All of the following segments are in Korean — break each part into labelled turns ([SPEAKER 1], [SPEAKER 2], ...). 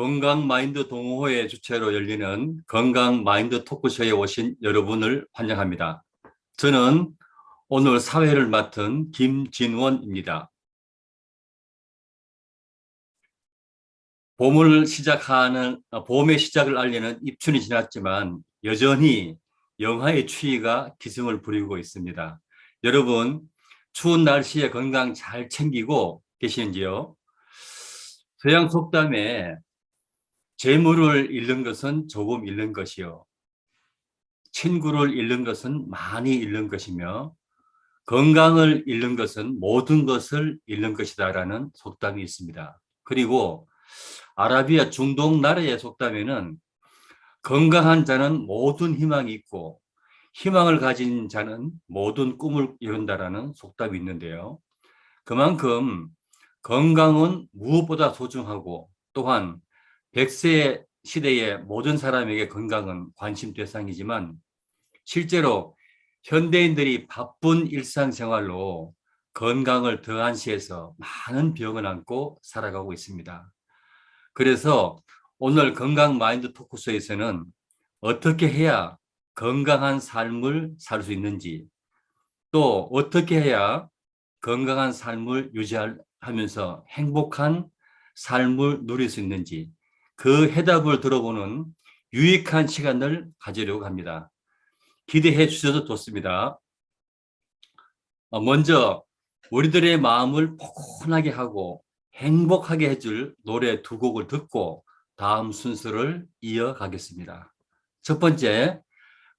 [SPEAKER 1] 건강마인드 동호회 주최로 열리는 건강마인드 토크쇼에 오신 여러분을 환영합니다. 저는 오늘 사회를 맡은 김진원입니다. 봄의 시작을 알리는 입춘이 지났지만 여전히 영하의 추위가 기승을 부리고 있습니다. 여러분, 추운 날씨에 건강 잘 챙기고 계시는지요? 서양 속담에 재물을 잃는 것은 조금 잃는 것이요, 친구를 잃는 것은 많이 잃는 것이며 건강을 잃는 것은 모든 것을 잃는 것이다라는 속담이 있습니다. 그리고 아라비아 중동 나라의 속담에는 건강한 자는 모든 희망이 있고 희망을 가진 자는 모든 꿈을 이룬다라는 속담이 있는데요. 그만큼 건강은 무엇보다 소중하고 또한 100세 시대의 모든 사람에게 건강은 관심 대상이지만 실제로 현대인들이 바쁜 일상생활로 건강을 더 안시해서 많은 병을 안고 살아가고 있습니다. 그래서 오늘 건강 마인드 토크쇼에서는 어떻게 해야 건강한 삶을 살 수 있는지, 또 어떻게 해야 건강한 삶을 유지하면서 행복한 삶을 누릴 수 있는지 그 해답을 들어보는 유익한 시간을 가지려고 합니다. 기대해 주셔도 좋습니다. 먼저 우리들의 마음을 포근하게 하고 행복하게 해줄 노래 두 곡을 듣고 다음 순서를 이어가겠습니다. 첫 번째,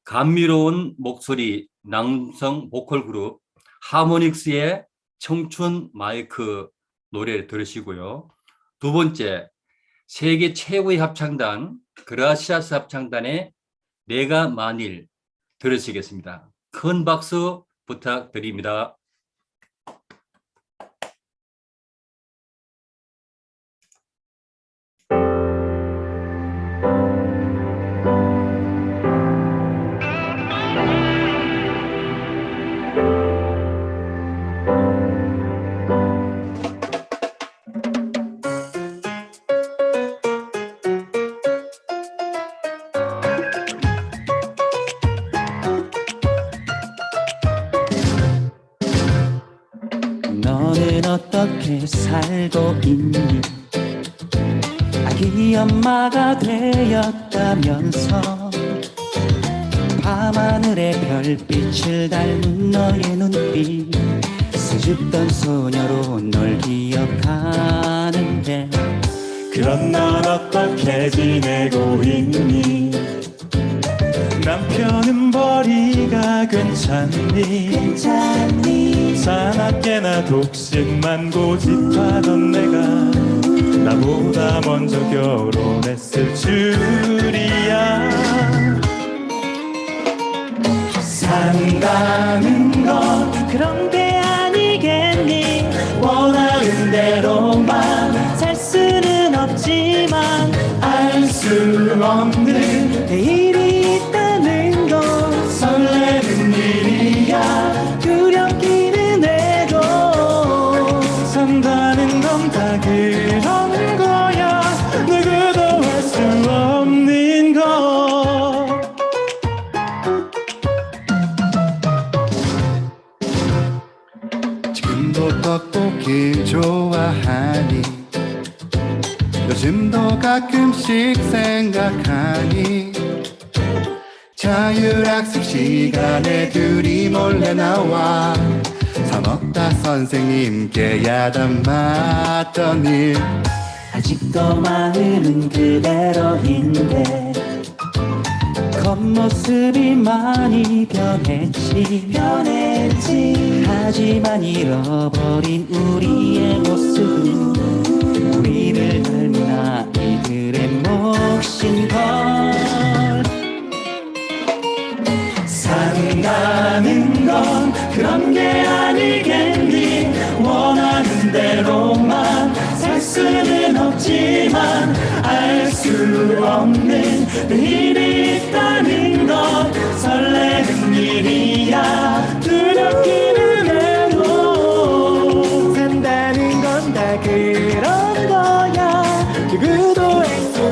[SPEAKER 1] 감미로운 목소리 남성 보컬 그룹 하모닉스의 청춘 마이크 노래를 들으시고요. 두 번째, 세계 최고의 합창단 그라시아스 합창단의 내가 만일 들으시겠습니다. 큰 박수 부탁드립니다.
[SPEAKER 2] 너는 어떻게 살고 있니? 아기 엄마가 되었다면서 밤하늘의 별빛을 닮은 너의 눈빛, 수줍던 소녀로 널 기억하는데
[SPEAKER 3] 그럼 넌 어떻게 지내고 있니? 남편은 벌이가 괜찮니? 사납게나 독신만 고집하던 내가 나보다 먼저 결혼했을 줄이야. 산다는 건
[SPEAKER 2] 그런 게 아니겠니?
[SPEAKER 3] 원하는 대로만
[SPEAKER 2] 살 수는 없지만
[SPEAKER 3] 알 수 없는
[SPEAKER 2] 내일이 있다는 건
[SPEAKER 3] 설레는 일이야.
[SPEAKER 2] 두렵기는 해도
[SPEAKER 3] 산다는 건 다 그런 거야. 누구도 할 수 없는 거.
[SPEAKER 4] 지금도 떡볶이 좋아하니? 요즘도 가끔씩 생각하니? 자율학습 시간에 둘이 몰래 나와 사 먹다 선생님께 야단 맞던 일.
[SPEAKER 2] 아직도 마음은 그대로인데 겉모습이 많이 변했지. 하지만 잃어버린 우리의 모습은 우리를 닮은 아이들의 몫인걸.
[SPEAKER 3] 산다는 건 그런 게 아니겠니? 원하는 대로만 살 수는 없지만 알 수 없는 일이 있다는 건 설레는 일이야. 두렵기는 해도 산다는 건 다 그런 거야. 누구도 할 수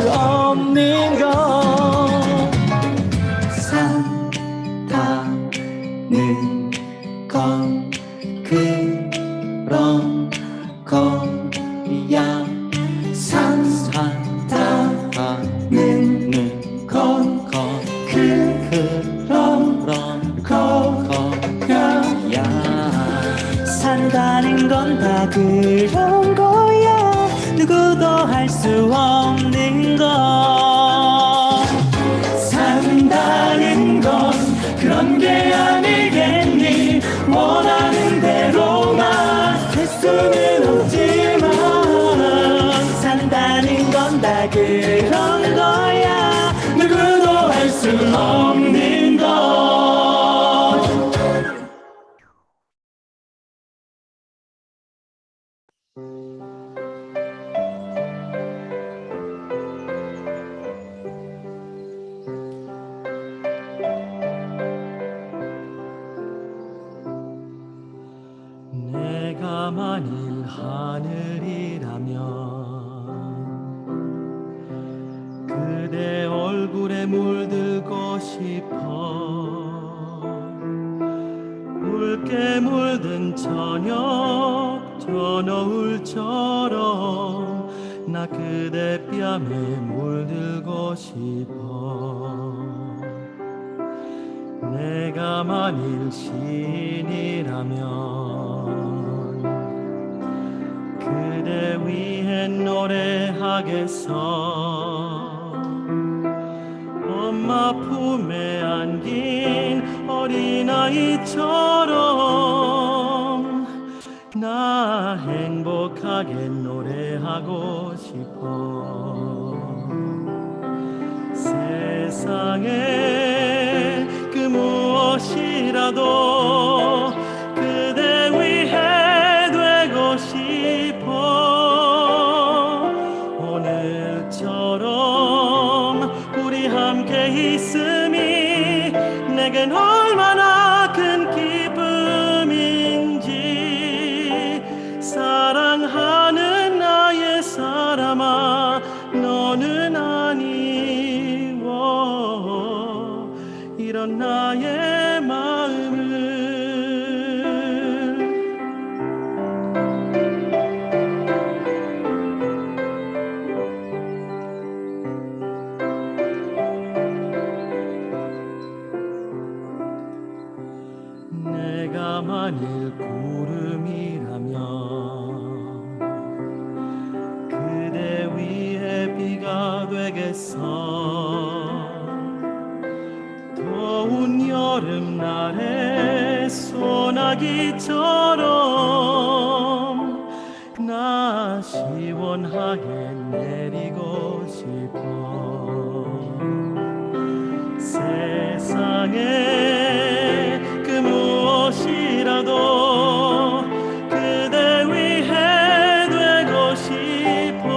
[SPEAKER 2] 그런 거야 산다는 건 그런 거야 산다는 건 다 그런 거야 누구도 할 수 없는 거
[SPEAKER 3] 산다는 건 그런 게 아니겠니 원하는 대로만 될 수는 없지만
[SPEAKER 2] 산다는 건 다 그런 거야
[SPEAKER 3] 누구도 할 수 없는 것
[SPEAKER 5] 내가 만일 하늘이라면 그대 얼굴에 물들고 싶어 붉게 물든 저녁 저 노을처럼 나 그대 뺨에 물들고 싶어 내가 만일 신이라면 그대 위해 노래하겠어 엄마 품에 안긴 어린아이처럼 나 행복하게 노래하고 싶어 세상에 그 무엇이라도 그대 위해 되고 싶어 오늘처럼 우리 함께 있음이 내겐 얼마나 큰 기쁨인지 사랑하는 나의 사람아 너는 아니워 이런 나의 마음을 내가 만일 구름이라면 그대 위에 비가 되겠어 더운 여름날에 소나기처럼 나 시원하게 내리고 싶어 세상에 그 무엇이라도 그대 위해 되고 싶어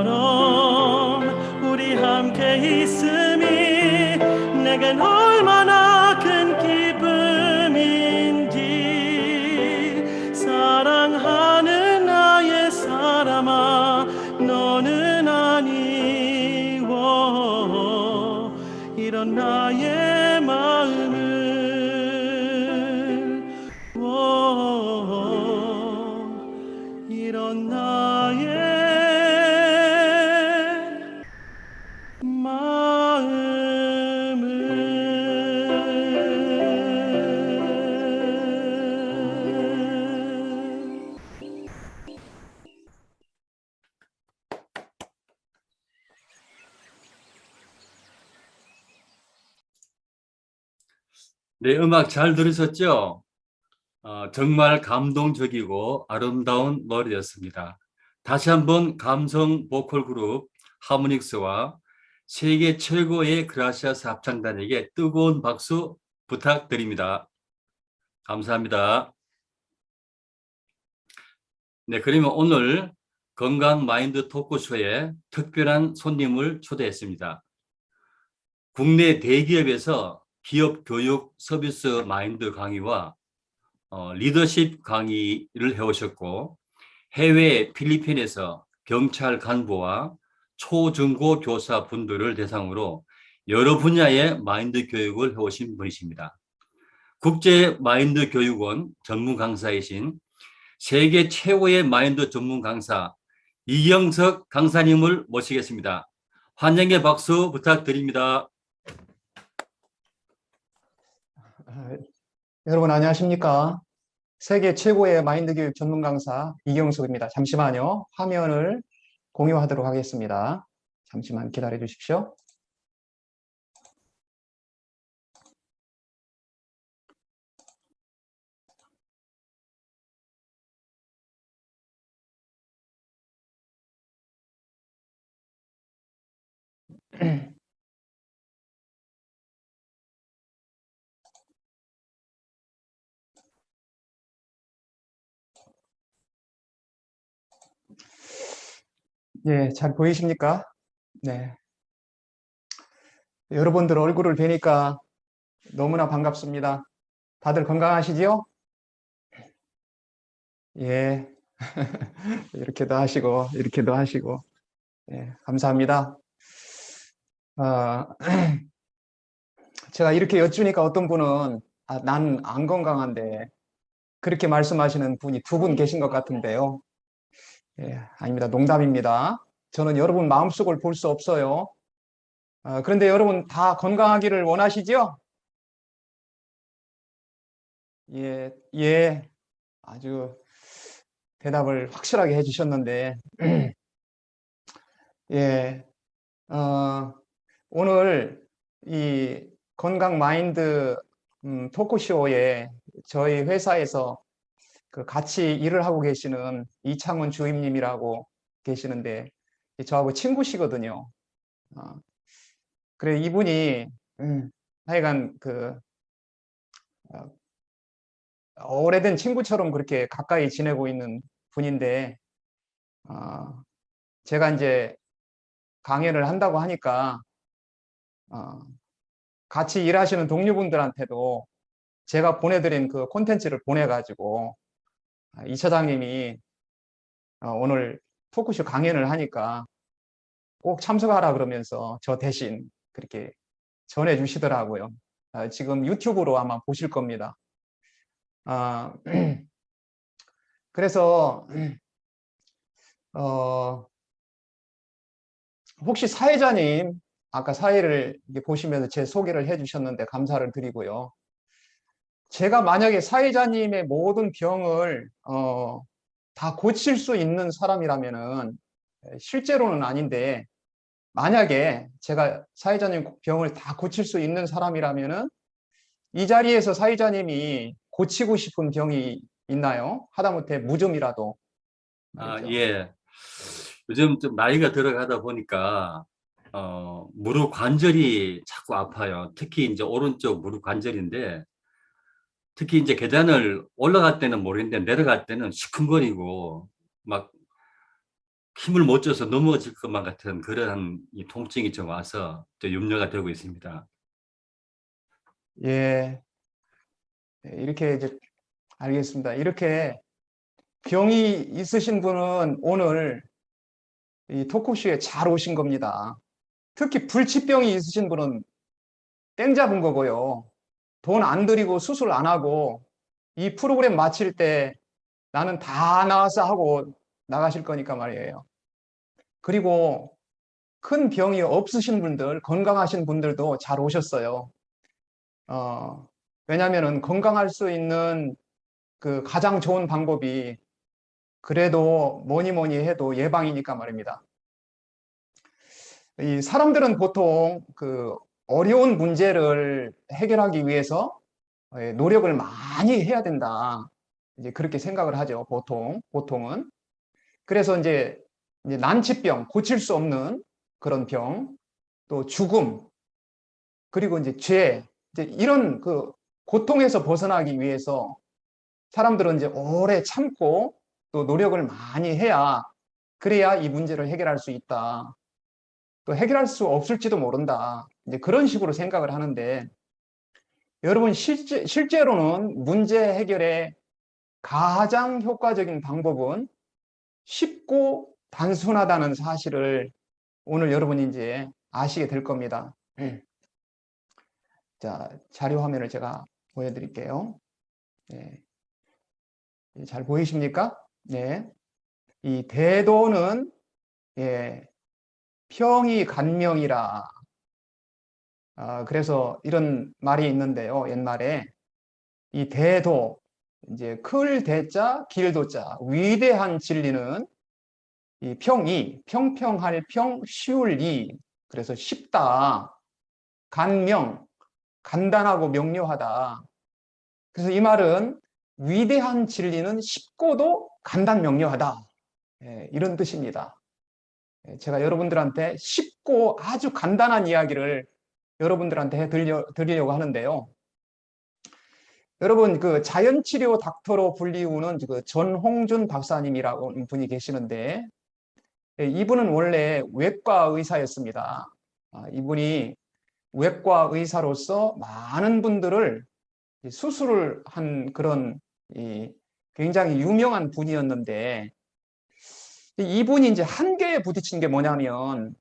[SPEAKER 5] 오늘처럼 우리 함께 있음이 내겐 얼마나 큰 기쁨인지 사랑하는 나의 사람아 너는 아니워 이런 나의 마음을 이런 나의 마음을
[SPEAKER 1] 네, 음악 잘 들으셨죠? 정말 감동적이고 아름다운 노래였습니다. 다시 한번 감성 보컬 그룹 하모닉스와 세계 최고의 그라시아스 합창단에게 뜨거운 박수 부탁드립니다. 감사합니다. 네, 그러면 오늘 건강 마인드 토크쇼에 특별한 손님을 초대했습니다. 국내 대기업에서 기업 교육 서비스 마인드 강의와 리더십 강의를 해오셨고 해외 필리핀에서 경찰 간부와 초중고 교사 분들을 대상으로 여러 분야의 마인드 교육을 해오신 분이십니다. 국제 마인드 교육원 전문 강사이신 세계 최고의 마인드 전문 강사 이경석 강사님을 모시겠습니다. 환영의 박수 부탁드립니다.
[SPEAKER 6] 여러분 안녕하십니까? 세계 최고의 마인드 교육 전문 강사 이경석입니다. 잠시만요. 화면을 공유하도록 하겠습니다. 잠시만 기다려 주십시오. 예, 잘 보이십니까? 네. 여러분들 얼굴을 뵈니까 너무나 반갑습니다. 다들 건강하시지요? 예. 이렇게도 하시고, 이렇게도 하시고. 예, 감사합니다. 제가 이렇게 여쭈니까 어떤 분은, 난 안 건강한데, 그렇게 말씀하시는 분이 두 분 계신 것 같은데요. 예, 아닙니다. 농담입니다. 저는 여러분 마음속을 볼 수 없어요. 그런데 여러분 다 건강하기를 원하시죠? 예, 예. 아주 대답을 확실하게 해주셨는데, 예, 오늘 이 건강 마인드 토크쇼에 저희 회사에서 같이 일을 하고 계시는 이창훈 주임님이라고 계시는데 저하고 친구시거든요. 그래 이분이 하여간 오래된 친구처럼 그렇게 가까이 지내고 있는 분인데 제가 이제 강연을 한다고 하니까 같이 일하시는 동료분들한테도 제가 보내드린 그 콘텐츠를 보내가지고 이 차장님이 오늘 토크쇼 강연을 하니까 꼭 참석하라 그러면서 저 대신 그렇게 전해주시더라고요. 지금 유튜브로 아마 보실 겁니다. 그래서 혹시 사회자님 아까 사회를 보시면서 제 소개를 해주셨는데 감사를 드리고요. 제가 만약에 사회자님의 모든 병을 다 고칠 수 있는 사람이라면은 실제로는 아닌데 만약에 제가 사회자님 병을 다 고칠 수 있는 사람이라면은 이 자리에서 사회자님이 고치고 싶은 병이 있나요? 하다못해 무좀이라도. 그렇죠?
[SPEAKER 1] 예. 요즘 좀 나이가 들어가다 보니까 무릎 관절이 자꾸 아파요. 특히 이제 오른쪽 무릎 관절인데 특히 이제 계단을 올라갈 때는 모르겠는데 내려갈 때는 시큰거리고 막 힘을 못 줘서 넘어질 것만 같은 그러한 이 통증이 좀 와서 또 염려가 되고 있습니다.
[SPEAKER 6] 예. 이렇게 이제 알겠습니다. 이렇게 병이 있으신 분은 오늘 이 토크쇼에 잘 오신 겁니다. 특히 불치병이 있으신 분은 땡 잡은 거고요. 돈 안 들이고 수술 안 하고 이 프로그램 마칠 때 나는 다 나와서 하고 나가실 거니까 말이에요. 그리고 큰 병이 없으신 분들, 건강하신 분들도 잘 오셨어요. 왜냐하면 건강할 수 있는 그 가장 좋은 방법이 그래도 뭐니 해도 예방이니까 말입니다. 이 사람들은 보통 그 어려운 문제를 해결하기 위해서 노력을 많이 해야 된다. 이제 그렇게 생각을 하죠. 보통은. 그래서 이제 난치병, 고칠 수 없는 그런 병, 또 죽음, 그리고 이제 죄, 이제 이런 그 고통에서 벗어나기 위해서 사람들은 이제 오래 참고 또 노력을 많이 해야 그래야 이 문제를 해결할 수 있다. 또 해결할 수 없을지도 모른다. 이제 그런 식으로 생각을 하는데 여러분 실제로는 문제 해결의 가장 효과적인 방법은 쉽고 단순하다는 사실을 오늘 여러분이 이제 아시게 될 겁니다. 자, 자료 화면을 제가 보여드릴게요. 네. 잘 보이십니까? 네. 이 대도는 예, 평이 간명이라. 그래서 이런 말이 있는데요. 옛말에 이 대도, 이제 클 대자, 길도자, 위대한 진리는 이 평이 평평할 평, 쉬울 이. 그래서 쉽다. 간명, 간단하고 명료하다. 그래서 이 말은 위대한 진리는 쉽고도 간단 명료하다. 예, 이런 뜻입니다. 예, 제가 여러분들한테 쉽고 아주 간단한 이야기를 여러분들한테 해드리려고 하는데요. 여러분, 그 자연치료 닥터로 불리우는 그 전홍준 박사님이라고 분이 계시는데, 예, 이분은 원래 외과 의사였습니다. 이분이 외과 의사로서 많은 분들을 수술을 한 그런 굉장히 유명한 분이었는데, 이분이 이제 한계에 부딪힌 게 뭐냐면,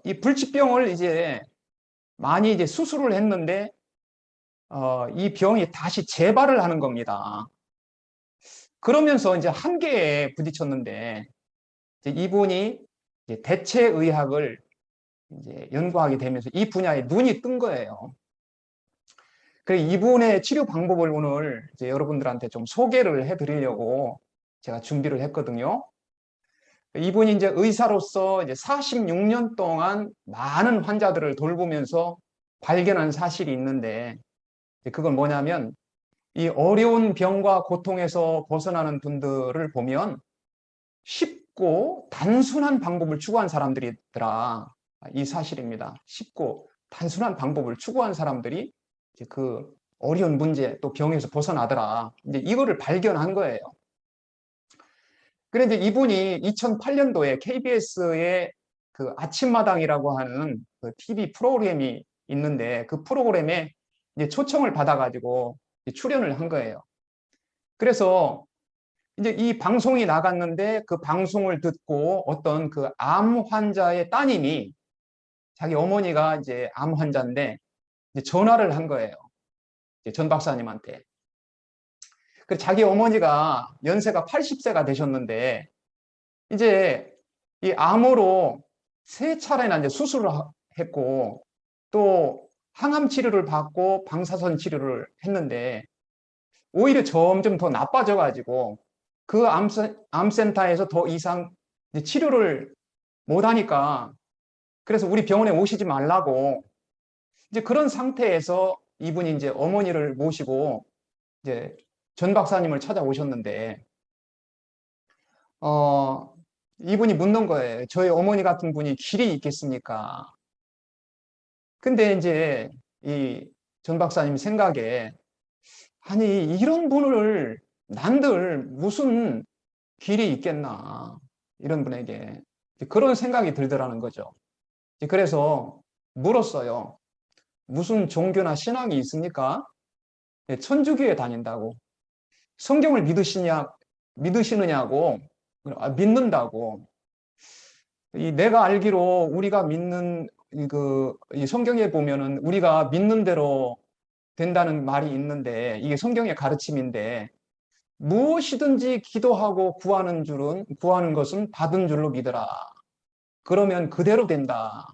[SPEAKER 6] 이 불치병을 이제 많이 이제 수술을 했는데, 이 병이 다시 재발을 하는 겁니다. 그러면서 이제 한계에 부딪혔는데, 이제 이분이 이제 대체의학을 이제 연구하게 되면서 이 분야에 눈이 뜬 거예요. 그래서 이분의 치료 방법을 오늘 이제 여러분들한테 좀 소개를 해드리려고 제가 준비를 했거든요. 이분이 이제 의사로서 이제 46년 동안 많은 환자들을 돌보면서 발견한 사실이 있는데, 그건 뭐냐면 이 어려운 병과 고통에서 벗어나는 분들을 보면 쉽고 단순한 방법을 추구한 사람들이더라. 이 사실입니다. 쉽고 단순한 방법을 추구한 사람들이 이제 그 어려운 문제 또 병에서 벗어나더라. 이제 이거를 발견한 거예요. 그런데 이분이 2008년도에 KBS의 그 아침마당이라고 하는 그 TV 프로그램이 있는데, 그 프로그램에 이제 초청을 받아가지고 출연을 한 거예요. 그래서 이제 이 방송이 나갔는데, 그 방송을 듣고 어떤 그 암 환자의 따님이, 자기 어머니가 이제 암 환자인데 이제 전화를 한 거예요. 이제 전 박사님한테. 그래서 자기 어머니가 연세가 80세가 되셨는데 이제 이 암으로 3차례나 이제 수술을 했고 또 항암 치료를 받고 방사선 치료를 했는데 오히려 점점 더 나빠져 가지고 그 암센터에서 더 이상 치료를 못 하니까, 그래서 우리 병원에 오시지 말라고, 이제 그런 상태에서 이분이 이제 어머니를 모시고 이제 전 박사님을 찾아오셨는데, 이분이 묻는 거예요. 저희 어머니 같은 분이 길이 있겠습니까? 근데 이제 이 전 박사님 생각에, 아니, 이런 분을 난들 무슨 길이 있겠나, 이런 분에게 그런 생각이 들더라는 거죠. 그래서 물었어요. 무슨 종교나 신앙이 있습니까? 천주교에 다닌다고. 성경을 믿으시느냐고. 믿는다고. 내가 알기로 우리가 믿는 이 성경에 보면은 우리가 믿는 대로 된다는 말이 있는데, 이게 성경의 가르침인데, 무엇이든지 기도하고 구하는 것은 받은 줄로 믿어라. 그러면 그대로 된다.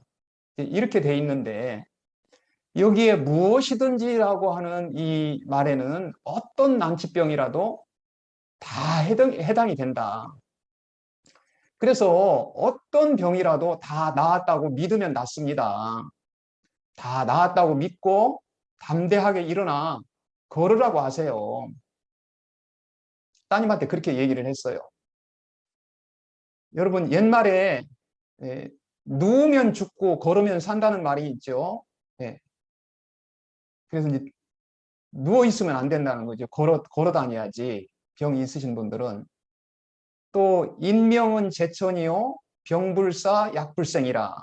[SPEAKER 6] 이렇게 돼 있는데, 여기에 무엇이든지라고 하는 이 말에는 어떤 난치병이라도 다 해당이 된다. 그래서 어떤 병이라도 다 나았다고 믿으면 낫습니다. 다 나았다고 믿고 담대하게 일어나 걸으라고 하세요. 따님한테 그렇게 얘기를 했어요. 여러분, 옛말에 누우면 죽고 걸으면 산다는 말이 있죠. 그래서 이제 누워 있으면 안 된다는 거죠. 걸어 다녀야지, 병이 있으신 분들은. 또 인명은 제천이요 병불사 약불생이라.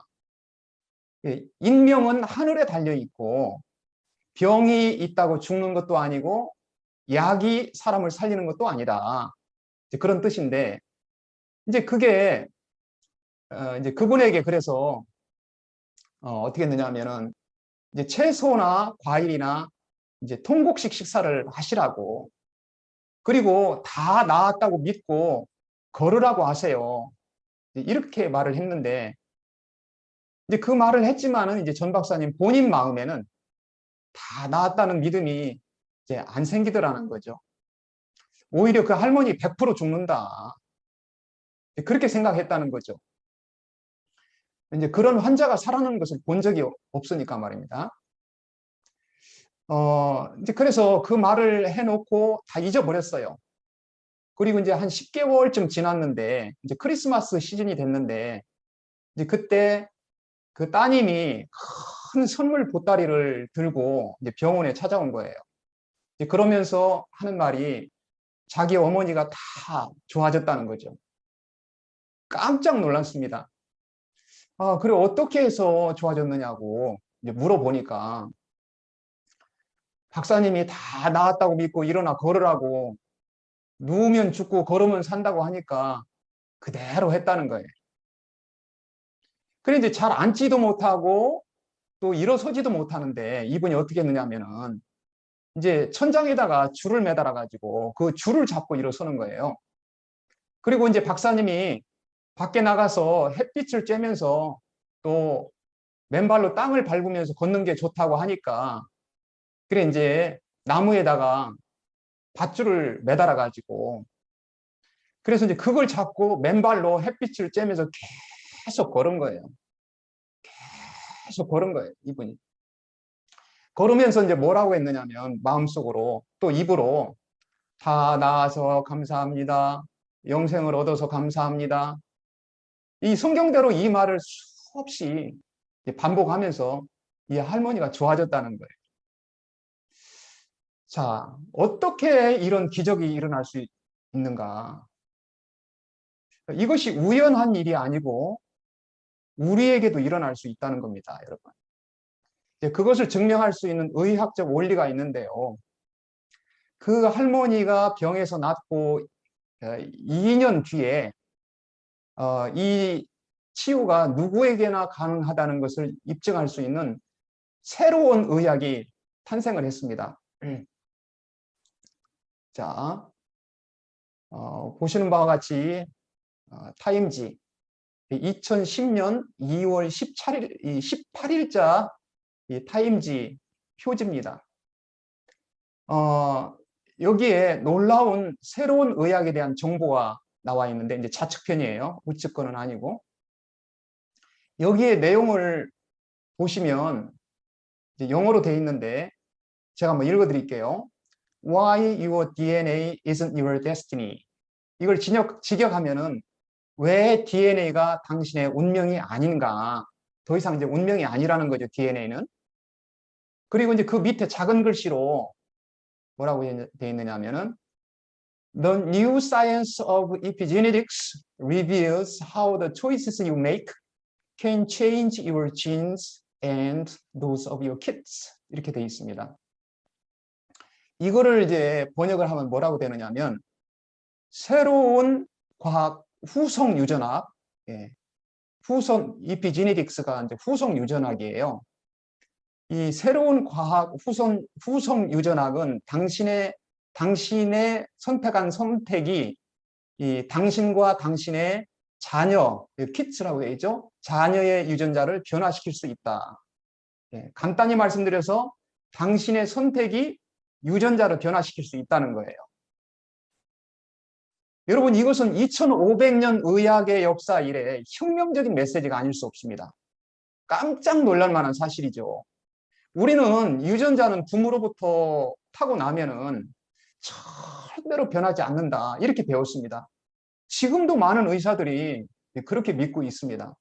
[SPEAKER 6] 인명은 하늘에 달려 있고 병이 있다고 죽는 것도 아니고 약이 사람을 살리는 것도 아니다. 그런 뜻인데, 이제 그게 이제 그분에게 그래서 어떻게 했느냐 하면은 이제 채소나 과일이나 이제 통곡식 식사를 하시라고, 그리고 다 나았다고 믿고 걸으라고 하세요. 이렇게 말을 했는데, 이제 그 말을 했지만은 이제 전 박사님 본인 마음에는 다 나았다는 믿음이 이제 안 생기더라는 거죠. 오히려 그 할머니 100% 죽는다, 그렇게 생각했다는 거죠. 이제 그런 환자가 살아나는 것을 본 적이 없으니까 말입니다. 이제 그래서 그 말을 해놓고 다 잊어버렸어요. 그리고 이제 한 10개월쯤 지났는데, 이제 크리스마스 시즌이 됐는데, 이제 그때 그 따님이 큰 선물 보따리를 들고 이제 병원에 찾아온 거예요. 이제 그러면서 하는 말이 자기 어머니가 다 좋아졌다는 거죠. 깜짝 놀랐습니다. 그래, 어떻게 해서 좋아졌느냐고 이제 물어보니까, 박사님이 다 나았다고 믿고 일어나 걸으라고, 누우면 죽고 걸으면 산다고 하니까 그대로 했다는 거예요. 그래, 이제 잘 앉지도 못하고 또 일어서지도 못하는데 이분이 어떻게 했느냐면은 이제 천장에다가 줄을 매달아 가지고 그 줄을 잡고 일어서는 거예요. 그리고 이제 박사님이 밖에 나가서 햇빛을 쬐면서 또 맨발로 땅을 밟으면서 걷는 게 좋다고 하니까, 그래 이제 나무에다가 밧줄을 매달아 가지고, 그래서 이제 그걸 잡고 맨발로 햇빛을 쬐면서 계속 걸은 거예요. 계속 걸은 거예요, 이분이. 걸으면서 이제 뭐라고 했느냐면, 마음속으로 또 입으로 다 나아서 감사합니다, 영생을 얻어서 감사합니다, 이 성경대로 이 말을 수없이 반복하면서 이 할머니가 좋아졌다는 거예요. 자, 어떻게 이런 기적이 일어날 수 있는가? 이것이 우연한 일이 아니고 우리에게도 일어날 수 있다는 겁니다, 여러분. 그것을 증명할 수 있는 의학적 원리가 있는데요. 그 할머니가 병에서 낫고 2년 뒤에 이 치유가 누구에게나 가능하다는 것을 입증할 수 있는 새로운 의학이 탄생을 했습니다. 자, 보시는 바와 같이 타임지 2010년 2월 18일자 이 타임지 표지입니다. 여기에 놀라운 새로운 의학에 대한 정보가 나와 있는데, 이제 좌측편이에요. 우측 거는 아니고. 여기에 내용을 보시면 이제 영어로 되어 있는데, 제가 한번 읽어 드릴게요. Why your DNA isn't your destiny. 이걸 직역하면은 왜 DNA가 당신의 운명이 아닌가. 더 이상 이제 운명이 아니라는 거죠, DNA는. 그리고 이제 그 밑에 작은 글씨로 뭐라고 되어 있느냐 하면은, The new science of epigenetics reveals how the choices you make can change your genes and those of your kids. 이렇게 되어 있습니다. 이거를 이제 번역을 하면 뭐라고 되느냐 하면, 새로운 과학 후속 유전학, 후속 epigenetics가 이제 후속 유전학이에요. 이 새로운 과학 후속 유전학은 당신의 선택한 선택이 이 당신과 당신의 자녀, 키츠라고 되어 있죠? 자녀의 유전자를 변화시킬 수 있다. 간단히 말씀드려서 당신의 선택이 유전자를 변화시킬 수 있다는 거예요. 여러분, 이것은 2500년 의학의 역사 이래 혁명적인 메시지가 아닐 수 없습니다. 깜짝 놀랄 만한 사실이죠. 우리는 유전자는 부모로부터 타고 나면은 절대로 변하지 않는다, 이렇게 배웠습니다. 지금도 많은 의사들이 그렇게 믿고 있습니다.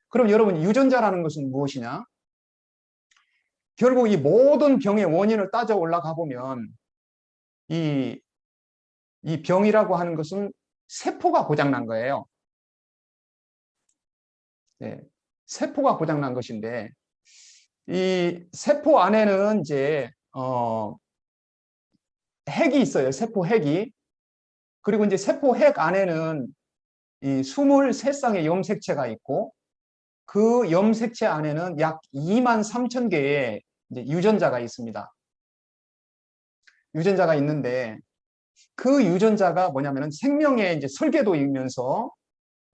[SPEAKER 6] 그럼 여러분, 유전자라는 것은 무엇이냐? 결국 이 모든 병의 원인을 따져 올라가 보면 이 병이라고 하는 것은 세포가 고장난 거예요. 세포가 고장난 것인데, 이 세포 안에는 이제 핵이 있어요. 세포 핵이. 그리고 이제 세포 핵 안에는 이 23쌍의 염색체가 있고, 그 염색체 안에는 약 23,000개의 이제 유전자가 있습니다. 유전자가 있는데 그 유전자가 뭐냐면은 생명의 이제 설계도이면서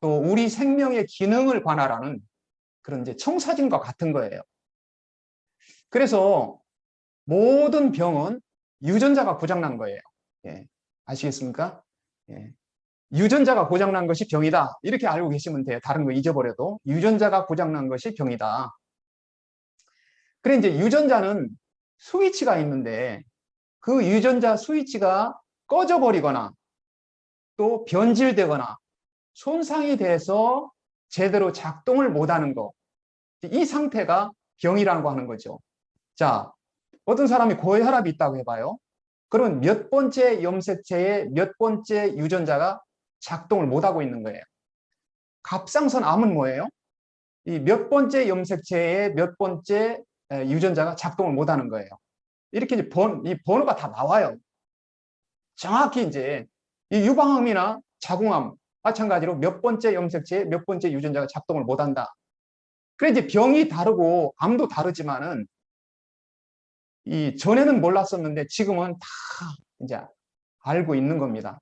[SPEAKER 6] 또 우리 생명의 기능을 관할하는 그런 이제 청사진과 같은 거예요. 그래서 모든 병은 유전자가 고장난 거예요. 예, 아시겠습니까? 예. 유전자가 고장난 것이 병이다. 이렇게 알고 계시면 돼요. 다른 거 잊어버려도. 유전자가 고장난 것이 병이다. 그래, 이제 유전자는 스위치가 있는데 그 유전자 스위치가 꺼져버리거나 또 변질되거나 손상이 돼서 제대로 작동을 못하는 거. 이 상태가 병이라고 하는 거죠. 자, 어떤 사람이 고혈압이 있다고 해봐요. 그러면 몇 번째 염색체의 몇 번째 유전자가 작동을 못하고 있는 거예요. 갑상선 암은 뭐예요? 이 몇 번째 염색체의 몇 번째 유전자가 작동을 못하는 거예요. 이렇게 이제 이 번호가 다 나와요. 정확히 이제 이 유방암이나 자궁암 마찬가지로 몇 번째 염색체의 몇 번째 유전자가 작동을 못한다. 그래 이제 병이 다르고 암도 다르지만은 이 전에는 몰랐었는데 지금은 다 이제 알고 있는 겁니다.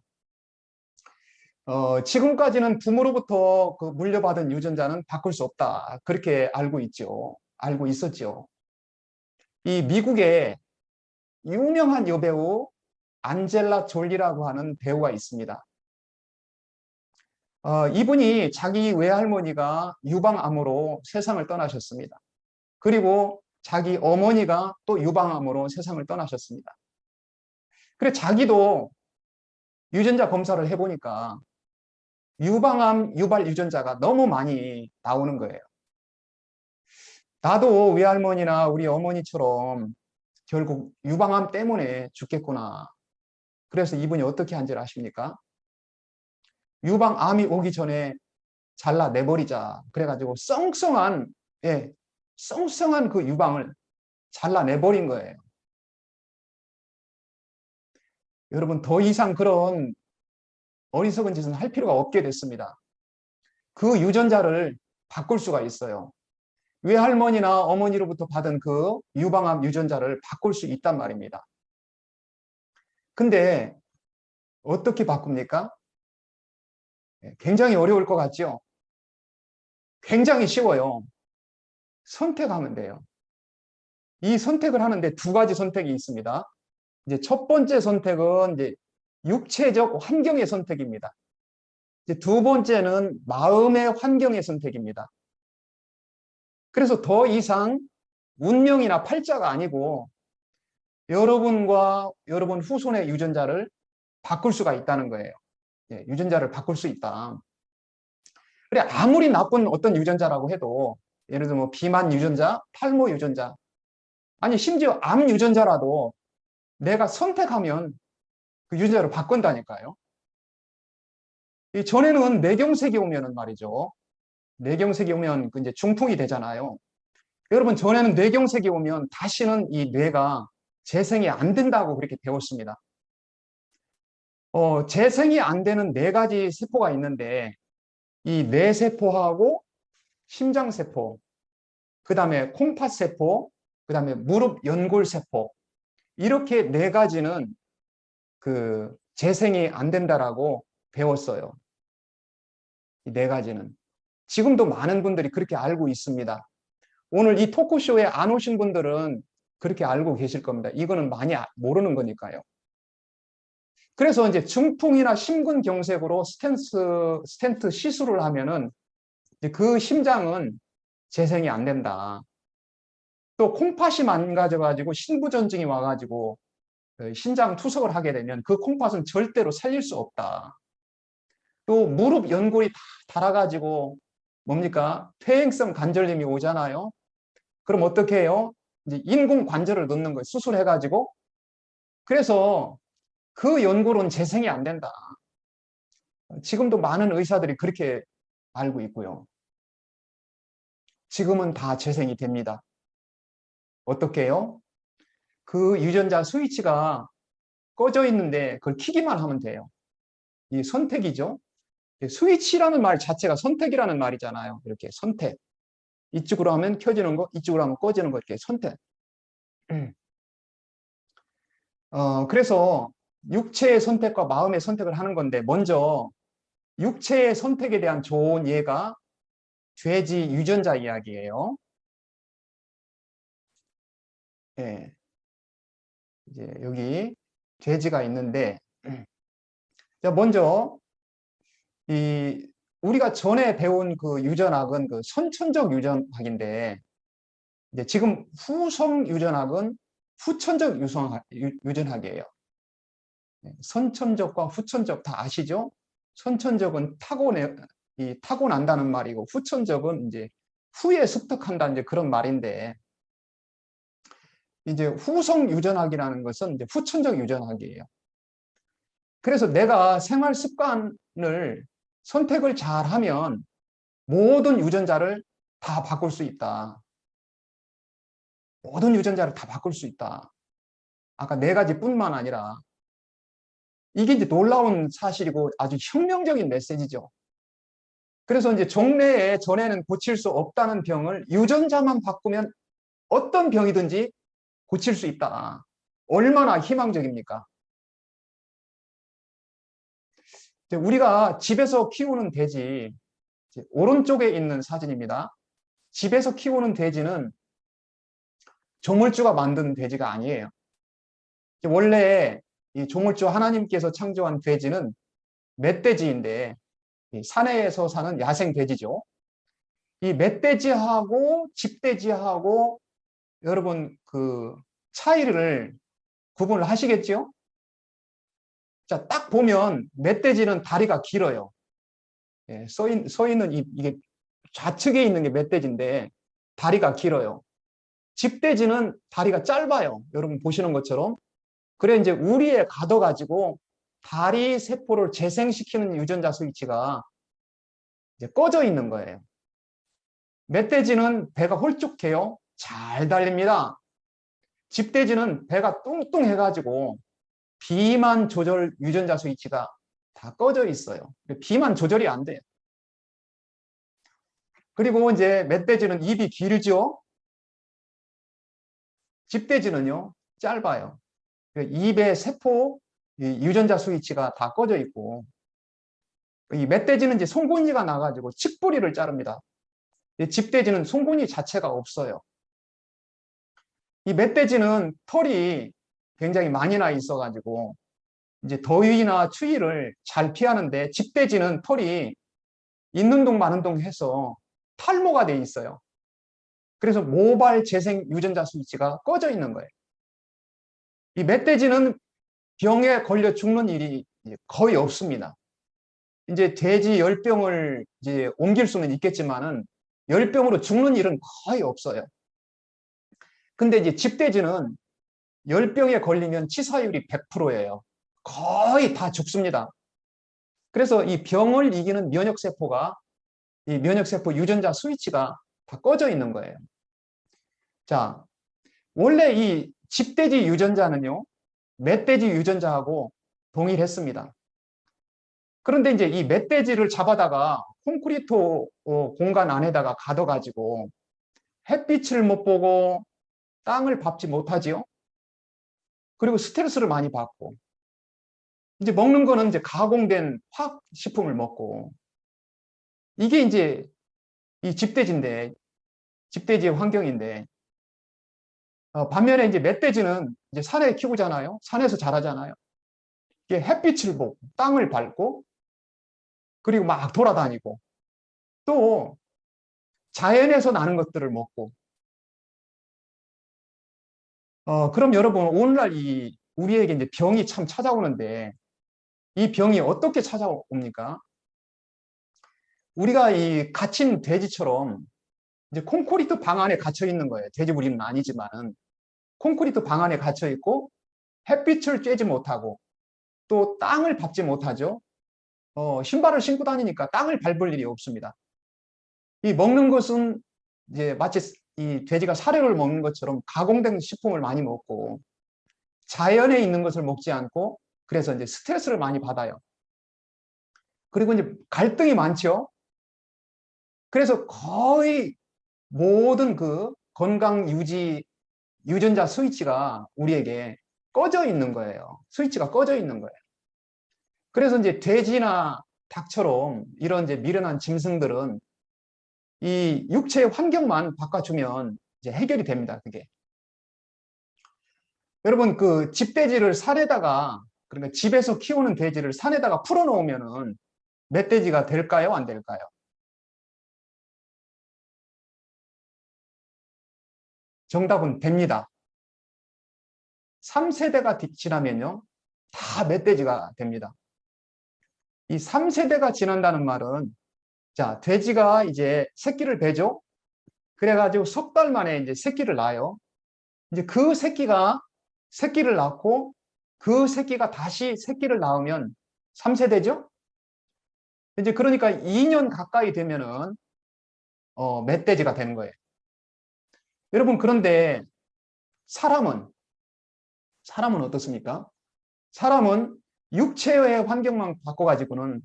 [SPEAKER 6] 지금까지는 부모로부터 그 물려받은 유전자는 바꿀 수 없다. 그렇게 알고 있죠. 알고 있었죠. 이 미국에 유명한 여배우 안젤라 졸리라고 하는 배우가 있습니다. 이분이 자기 외할머니가 유방암으로 세상을 떠나셨습니다. 그리고 자기 어머니가 또 유방암으로 세상을 떠나셨습니다. 그래 자기도 유전자 검사를 해보니까 유방암 유발 유전자가 너무 많이 나오는 거예요. 나도 외할머니나 우리 어머니처럼 결국 유방암 때문에 죽겠구나. 그래서 이분이 어떻게 한지를 아십니까? 유방암이 오기 전에 잘라내버리자. 그래가지고 썽썽한 그 유방을 잘라내버린 거예요. 여러분 더 이상 그런 어리석은 짓은 할 필요가 없게 됐습니다. 그 유전자를 바꿀 수가 있어요. 외할머니나 어머니로부터 받은 그 유방암 유전자를 바꿀 수 있단 말입니다. 근데 어떻게 바꿉니까? 굉장히 어려울 것 같죠? 굉장히 쉬워요. 선택하면 돼요. 이 선택을 하는데 두 가지 선택이 있습니다. 이제 첫 번째 선택은 이제 육체적 환경의 선택입니다. 이제 두 번째는 마음의 환경의 선택입니다. 그래서 더 이상 운명이나 팔자가 아니고 여러분과 여러분 후손의 유전자를 바꿀 수가 있다는 거예요. 유전자를 바꿀 수 있다. 그래 아무리 나쁜 어떤 유전자라고 해도 예를 들어 뭐 비만 유전자, 탈모 유전자, 아니 심지어 암 유전자라도 내가 선택하면 그 유전자를 바꾼다니까요. 전에는 뇌경색이 오면은 말이죠. 뇌경색이 오면 그 이제 중풍이 되잖아요. 여러분 전에는 뇌경색이 오면 다시는 이 뇌가 재생이 안 된다고 그렇게 배웠습니다. 재생이 안 되는 네 가지 세포가 있는데 이 뇌세포하고 심장세포, 그 다음에 콩팥세포, 그 다음에 무릎 연골세포 이렇게 네 가지는 그 재생이 안 된다라고 배웠어요. 이 네 가지는. 지금도 많은 분들이 그렇게 알고 있습니다. 오늘 이 토크쇼에 안 오신 분들은 그렇게 알고 계실 겁니다. 이거는 많이 모르는 거니까요. 그래서 이제 중풍이나 심근경색으로 스텐트 시술을 하면은 그 심장은 재생이 안 된다. 또 콩팥이 망가져가지고 신부전증이 와가지고 신장 투석을 하게 되면 그 콩팥은 절대로 살릴 수 없다. 또 무릎 연골이 다 닳아가지고 뭡니까? 퇴행성 관절염이 오잖아요. 그럼 어떻게 해요? 이제 인공 관절을 넣는 거예요. 수술해가지고. 그래서 그 연골은 재생이 안 된다. 지금도 많은 의사들이 그렇게 알고 있고요. 지금은 다 재생이 됩니다. 어떻게 해요? 그 유전자 스위치가 꺼져 있는데 그걸 켜기만 하면 돼요. 이 선택이죠. 스위치라는 말 자체가 선택이라는 말이잖아요. 이렇게 선택. 이쪽으로 하면 켜지는 거, 이쪽으로 하면 꺼지는 거 이렇게 선택. 그래서 육체의 선택과 마음의 선택을 하는 건데 먼저 육체의 선택에 대한 좋은 예가 죄지 유전자 이야기예요. 예. 이제 여기 죄지가 있는데 자, 먼저 우리가 전에 배운 그 유전학은 그 선천적 유전학인데 이제 지금 후성 유전학은 후천적 유전학이에요. 선천적과 후천적 다 아시죠? 선천적은 타고난다는 말이고 후천적은 이제 후에 습득한다는 이제 그런 말인데 이제 후성 유전학이라는 것은 이제 후천적 유전학이에요. 그래서 내가 생활 습관을 선택을 잘하면 모든 유전자를 다 바꿀 수 있다. 모든 유전자를 다 바꿀 수 있다. 아까 4가지뿐만 아니라 이게 이제 놀라운 사실이고 아주 혁명적인 메시지죠. 그래서 이제 종래에 전에는 고칠 수 없다는 병을 유전자만 바꾸면 어떤 병이든지 고칠 수 있다. 얼마나 희망적입니까? 우리가 집에서 키우는 돼지, 오른쪽에 있는 사진입니다. 집에서 키우는 돼지는 조물주가 만든 돼지가 아니에요. 원래 이 조물주 하나님께서 창조한 돼지는 멧돼지인데 산에서 사는 야생 돼지죠. 이 멧돼지하고 집돼지하고 여러분 그 차이를 구분을 하시겠죠? 자, 딱 보면 멧돼지는 다리가 길어요. 예, 서 있는 이게 좌측에 있는 게 멧돼지인데 다리가 길어요. 집돼지는 다리가 짧아요. 여러분 보시는 것처럼. 그래 이제 우리에 가둬가지고 다리 세포를 재생시키는 유전자 스위치가 이제 꺼져 있는 거예요. 멧돼지는 배가 홀쭉해요. 잘 달립니다. 집돼지는 배가 뚱뚱해가지고 비만 조절 유전자 스위치가 다 꺼져 있어요. 비만 조절이 안 돼요. 그리고 이제 멧돼지는 입이 길죠. 집돼지는요 짧아요. 입의 세포 유전자 스위치가 다 꺼져 있고 이 멧돼지는 이제 송곳니가 나가지고 칡뿌리를 자릅니다. 집돼지는 송곳니 자체가 없어요. 이 멧돼지는 털이 굉장히 많이 나 있어가지고 이제 더위나 추위를 잘 피하는데 집돼지는 털이 있는 동 마는 동 해서 탈모가 돼 있어요. 그래서 모발 재생 유전자 스위치가 꺼져 있는 거예요. 이 멧돼지는 병에 걸려 죽는 일이 거의 없습니다. 이제 돼지 열병을 이제 옮길 수는 있겠지만은 열병으로 죽는 일은 거의 없어요. 근데 이제 집돼지는 열병에 걸리면 치사율이 100%예요. 거의 다 죽습니다. 그래서 이 병을 이기는 면역세포가 이 면역세포 유전자 스위치가 다 꺼져 있는 거예요. 자, 원래 이 집돼지 유전자는요, 멧돼지 유전자하고 동일했습니다. 그런데 이제 이 멧돼지를 잡아다가 콘크리트 공간 안에다가 가둬가지고 햇빛을 못 보고 땅을 밟지 못하지요. 그리고 스트레스를 많이 받고 이제 먹는 거는 이제 가공된 화학식품을 먹고 이게 이제 이 집돼지인데 집돼지의 환경인데 반면에 이제 멧돼지는 이제 산에 키우잖아요. 산에서 자라잖아요. 이게 햇빛을 보고 땅을 밟고 그리고 막 돌아다니고 또 자연에서 나는 것들을 먹고 그럼 여러분 오늘날 우리에게 이제 병이 참 찾아오는데 이 병이 어떻게 찾아옵니까? 우리가 이 갇힌 돼지처럼 이제 콘크리트 방 안에 갇혀 있는 거예요. 돼지부리는 아니지만은 콘크리트 방 안에 갇혀 있고 햇빛을 쬐지 못하고 또 땅을 밟지 못하죠. 신발을 신고 다니니까 땅을 밟을 일이 없습니다. 이 먹는 것은 이제 마치 이 돼지가 사료를 먹는 것처럼 가공된 식품을 많이 먹고 자연에 있는 것을 먹지 않고 그래서 이제 스트레스를 많이 받아요. 그리고 이제 갈등이 많죠. 그래서 거의 모든 그 건강 유지 유전자 스위치가 우리에게 꺼져 있는 거예요. 스위치가 꺼져 있는 거예요. 그래서 이제 돼지나 닭처럼 이런 이제 미련한 짐승들은 이 육체의 환경만 바꿔주면 이제 해결이 됩니다. 그게. 여러분 그 집돼지를 산에다가 그러니까 집에서 키우는 돼지를 산에다가 풀어놓으면은 멧돼지가 될까요? 안 될까요? 정답은 됩니다. 3세대가 지나면요. 다 멧돼지가 됩니다. 이 3세대가 지난다는 말은 자, 돼지가 이제 새끼를 배죠. 그래가지고 석 달 만에 이제 새끼를 낳아요. 이제 그 새끼가 새끼를 낳고 그 새끼가 다시 새끼를 낳으면 3세대죠. 이제 그러니까 2년 가까이 되면은 멧돼지가 되는 거예요. 여러분 그런데 사람은 어떻습니까? 사람은 육체의 환경만 바꿔가지고는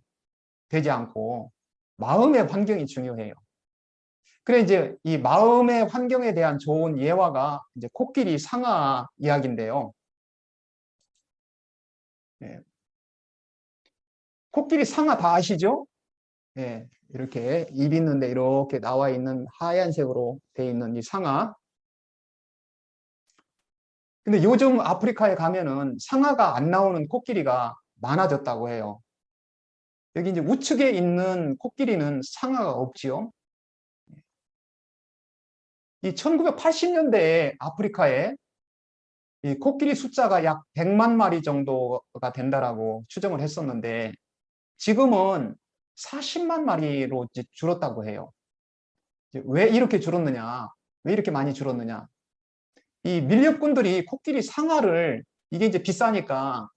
[SPEAKER 6] 되지 않고 마음의 환경이 중요해요. 그래 이제 이 마음의 환경에 대한 좋은 예화가 이제 코끼리 상아 이야기인데요. 예. 코끼리 상아 다 아시죠? 예. 이렇게 입 있는데 이렇게 나와 있는 하얀색으로 되어 있는 이 상아. 근데 요즘 아프리카에 가면은 상아가 안 나오는 코끼리가 많아졌다고 해요. 여기 이제 우측에 있는 코끼리는 상아가 없지요. 이 1980년대에 아프리카에 이 코끼리 숫자가 약 100만 마리 정도가 된다라고 추정을 했었는데 지금은 40만 마리로 이제 줄었다고 해요. 왜 이렇게 줄었느냐? 왜 이렇게 많이 줄었느냐? 이 밀렵꾼들이 코끼리 상아를 이게 이제 비싸니까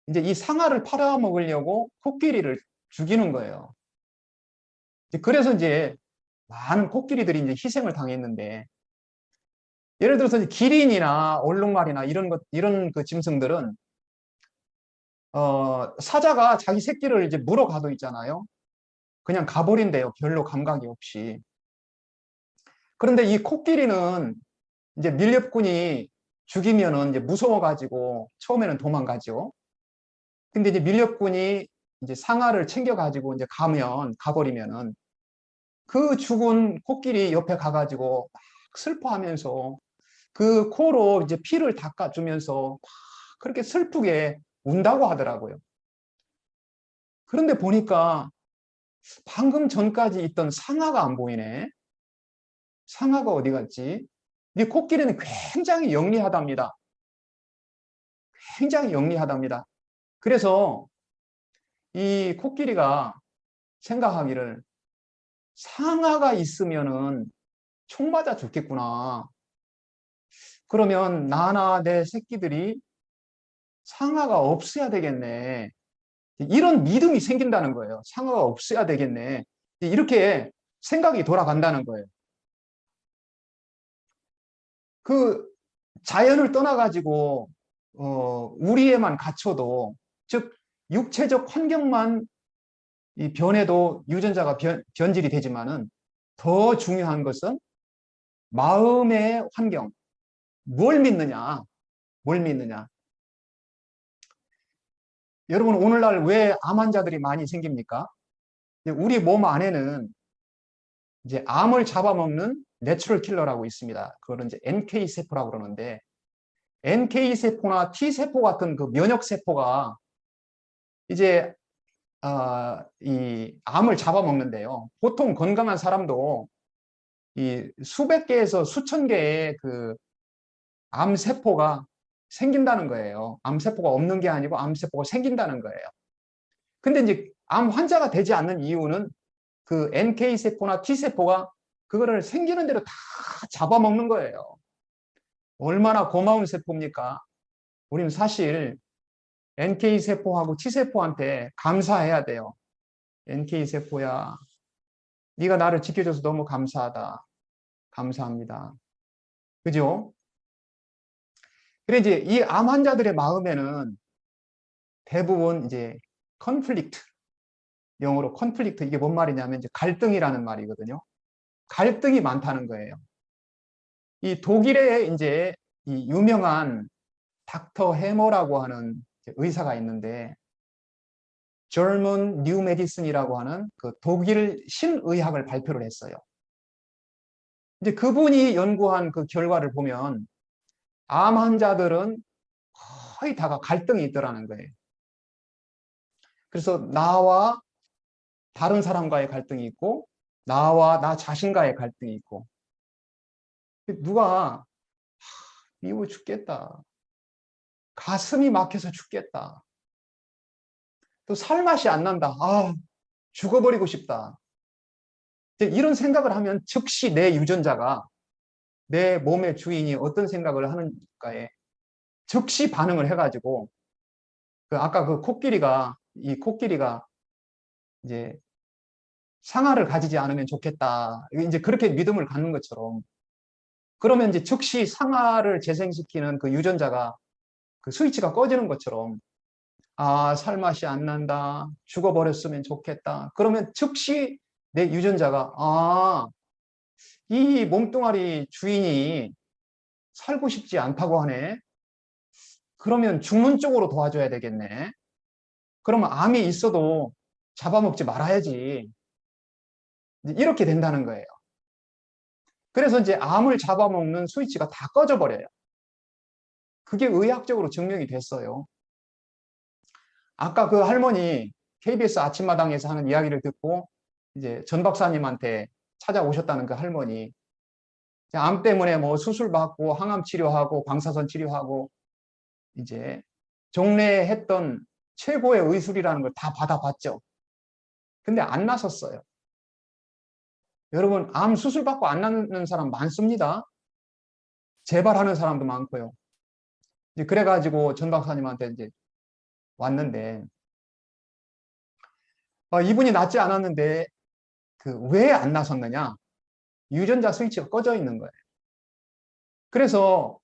[SPEAKER 6] 이제 이 상아를 팔아먹으려고 코끼리를 죽이는 거예요. 그래서 이제 많은 코끼리들이 이제 희생을 당했는데 예를 들어서 이제 기린이나 얼룩말이나 이런 그 짐승들은 사자가 자기 새끼를 이제 물어 가도 있잖아요. 그냥 가버린대요. 별로 감각이 없이. 그런데 이 코끼리는 이제 밀렵꾼이 죽이면은 이제 무서워가지고 처음에는 도망가죠. 근데 이제 밀렵꾼이 이제 상아를 챙겨가지고 이제 가버리면은 그 죽은 코끼리 옆에 가가지고 막 슬퍼하면서 그 코로 이제 피를 닦아주면서 막 그렇게 슬프게 운다고 하더라고요. 그런데 보니까 방금 전까지 있던 상아가 안 보이네. 상아가 어디 갔지? 이 코끼리는 굉장히 영리하답니다. 굉장히 영리하답니다. 그래서 이 코끼리가 생각하기를 상아가 있으면은 총 맞아 죽겠구나. 그러면 나나 내 새끼들이 상아가 없어야 되겠네. 이런 믿음이 생긴다는 거예요. 상아가 없어야 되겠네. 이렇게 생각이 돌아간다는 거예요. 그 자연을 떠나가지고 우리에만 갇혀도 즉 육체적 환경만 이 변해도 유전자가 변질이 되지만은 더 중요한 것은 마음의 환경. 뭘 믿느냐? 뭘 믿느냐? 여러분 오늘날 왜 암 환자들이 많이 생깁니까? 우리 몸 안에는 이제 암을 잡아먹는 내추럴 킬러라고 있습니다. 그거는 이제 NK 세포라고 그러는데 NK 세포나 T 세포 같은 그 면역 세포가 이제 이 암을 잡아먹는데요. 보통 건강한 사람도 이 수백 개에서 수천 개의 그 암세포가 생긴다는 거예요. 암세포가 없는 게 아니고 암세포가 생긴다는 거예요. 근데 이제 암 환자가 되지 않는 이유는 그 NK세포나 T세포가 그거를 생기는 대로 다 잡아먹는 거예요. 얼마나 고마운 세포입니까? 우리는 사실 NK세포하고 T세포한테 감사해야 돼요. NK세포야, 네가 나를 지켜줘서 너무 감사하다. 감사합니다. 그죠? 그래 이제 이 암 환자들의 마음에는 대부분 이제 컨플릭트, 영어로 컨플릭트, 이게 뭔 말이냐면 이제 갈등이라는 말이거든요. 갈등이 많다는 거예요. 이 독일에 이제 이 유명한 닥터 해머라고 하는 의사가 있는데, German New Medicine이라고 하는 그 독일 신의학을 발표를 했어요. 이제 그분이 연구한 그 결과를 보면 암 환자들은 거의 다가 갈등이 있더라는 거예요. 그래서 나와 다른 사람과의 갈등이 있고, 나와 나 자신과의 갈등이 있고, 누가 미워 죽겠다, 가슴이 막혀서 죽겠다, 또 살맛이 안 난다, 죽어버리고 싶다, 이런 생각을 하면 즉시 내 유전자가, 내 몸의 주인이 어떤 생각을 하는가에 즉시 반응을 해가지고, 아까 그 코끼리가 이제 상아를 가지지 않으면 좋겠다, 이제 그렇게 믿음을 갖는 것처럼, 그러면 이제 즉시 상아를 재생시키는 그 유전자가, 그 스위치가 꺼지는 것처럼, 살맛이 안 난다, 죽어버렸으면 좋겠다, 그러면 즉시 내 유전자가 이 몸뚱아리 주인이 살고 싶지 않다고 하네, 그러면 죽는 쪽으로 도와줘야 되겠네, 그러면 암이 있어도 잡아먹지 말아야지, 이렇게 된다는 거예요. 그래서 이제 암을 잡아먹는 스위치가 다 꺼져 버려요. 그게 의학적으로 증명이 됐어요. 아까 그 할머니 KBS 아침마당에서 하는 이야기를 듣고 이제 전 박사님한테 찾아오셨다는 그 할머니, 암 때문에 뭐 수술 받고 항암 치료하고 방사선 치료하고 이제 종래에 했던 최고의 의술이라는 걸 다 받아봤죠. 근데 안 나섰어요. 여러분, 암 수술 받고 안 나는 사람 많습니다. 재발하는 사람도 많고요. 이제 그래가지고 전 박사님한테 이제 왔는데, 이분이 낫지 않았는데 왜 안 나섰느냐? 유전자 스위치가 꺼져 있는 거예요. 그래서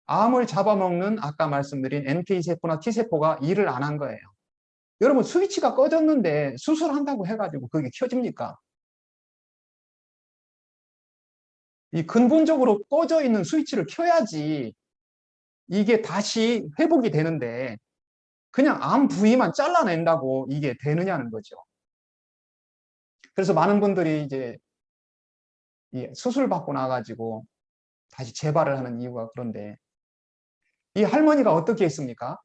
[SPEAKER 6] 암을 잡아먹는 아까 말씀드린 NK세포나 T세포가 일을 안 한 거예요. 여러분, 스위치가 꺼졌는데 수술한다고 해가지고 그게 켜집니까? 이 근본적으로 꺼져 있는 스위치를 켜야지 이게 다시 회복이 되는데, 그냥 암 부위만 잘라낸다고 이게 되느냐는 거죠. 그래서 많은 분들이 이제 수술 받고 나가지고 다시 재발을 하는 이유가 그런데, 이 할머니가 어떻게 했습니까?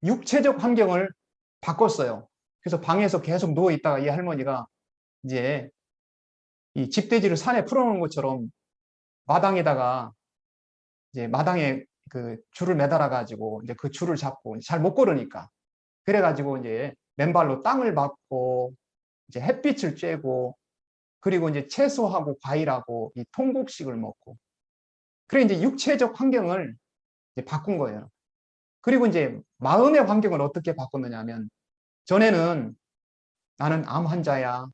[SPEAKER 6] 육체적 환경을 바꿨어요. 그래서 방에서 계속 누워 있다가 이 할머니가 이제 이 집돼지를 산에 풀어놓은 것처럼 마당에다가 이제 마당에 그 줄을 매달아 가지고 이제 그 줄을 잡고, 잘 못 걸으니까 그래가지고 이제 맨발로 땅을 밟고 이제 햇빛을 쬐고, 그리고 이제 채소하고 과일하고 이 통곡식을 먹고, 그래 이제 육체적 환경을 이제 바꾼 거예요. 그리고 이제 마음의 환경을 어떻게 바꿨느냐 하면, 전에는 나는 암 환자야,